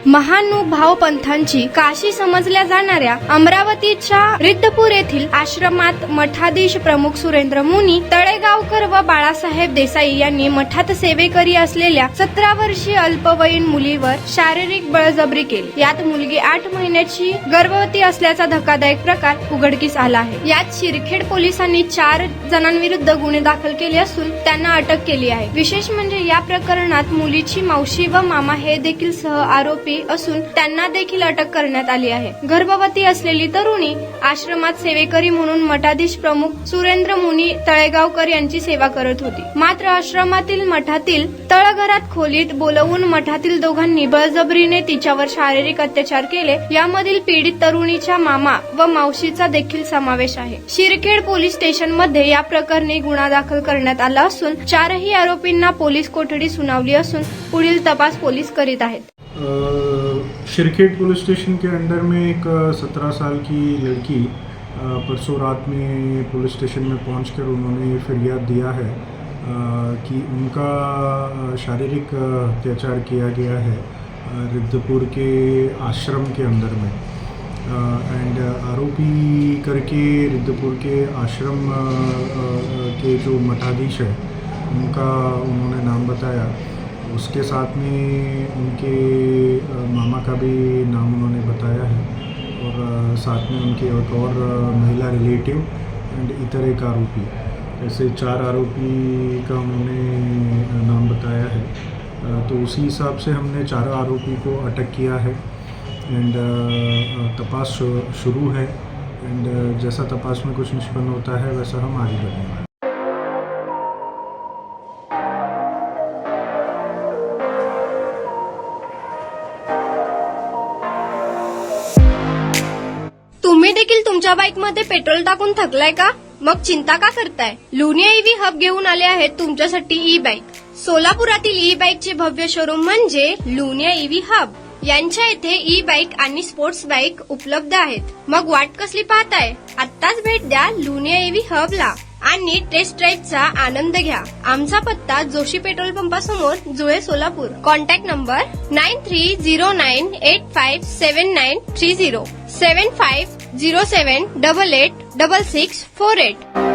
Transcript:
महानुभाव पंथांची काशी समजल्या जाणाऱ्या अमरावतीच्या रिद्धपूर येथील आश्रमात मठाधीश प्रमुख सुरेंद्र मुनी तळेगावकर व बाळासाहेब देसाई यांनी मठात सेवेकरी असलेल्या 17 वर्षीय अल्पवयीन मुलीवर शारीरिक बळजबरी केली। यात मुलगी 8 महिन्याची गर्भवती असल्याचा धक्कादायक प्रकार उघडकीस आला आहे। यात शिरखेड पोलिसांनी 4 जणांविरुद्ध गुन्हे दाखल केले असून त्यांना अटक केली आहे। विशेष म्हणजे या प्रकरणात मुलीची मावशी व मामा हे देखील सह आरोपी असून त्यांना देखील अटक करण्यात आली आहे। गर्भवती असलेली तरुणी आश्रमात सेवेकरी म्हणून मठाधीश प्रमुख सुरेंद्र मुनी तळेगावकर यांची सेवा करत होती। मात्र आश्रमातील मठातील तळघरात खोलीत बोलवून मठातील दोघांनी बळजबरीने तिच्यावर शारीरिक अत्याचार केले। यामधील पीडित तरुणीच्या मामा व मावशीचा देखील समावेश आहे। शिरखेड पोलीस स्टेशन मध्ये या प्रकरणी गुन्हा दाखल करण्यात आला असून 4ही आरोपींना पोलीस कोठडी सुनावली असून पुढील तपास पोलीस करीत आहेत। शिरखेड पुलिस स्टेशन के अंडर में एक 17 साल की लड़की परसों रात में पुलिस स्टेशन में पहुंचकर उन्होंने फरियाद दिया है कि उनका शारीरिक अत्याचार किया गया है रिद्धपुर के आश्रम के अंदर में। एंड आरोपी करके रिद्धपुर के आश्रम के जो मठाधीश है उनका उन्होंने नाम बताया। उसके साथ में उनके मामा का भी नाम उन्होंने बताया है और साथ में उनके एक और महिला रिलेटिव एंड इतर एक आरोपी, ऐसे 4 आरोपी का उन्होंने नाम बताया है। तो उसी हिसाब से हमने 4 आरोपी को अटक किया है एंड तपास शुरू है एंड जैसा तपास में कुछ निष्पन्न होता है वैसा हम आगे बढ़ेंगे। तुम्ही देखील तुमच्या बाईक मध्ये पेट्रोल टाकून थकलाय का? मग चिंता का करताय? लुनिया ईव्ही हब घेऊन आले आहेत तुमच्यासाठी ई बाईक। सोलापुरातील ई बाईकचे भव्य शोरूम म्हणजे लुनिया ईव्ही हब। यांच्या इथे ई बाईक आणि स्पोर्ट्स बाईक उपलब्ध आहेत। मग वाट कसली पाहताय? आत्ताच भेट द्या लुनिया ईव्ही हबला आणि टेस्ट ड्राईव्हचा आनंद घ्या। आमचा पत्ता जोशी पेट्रोल पंपासमोर, जुळे, सोलापूर। Contact number 9309857930 7507886648।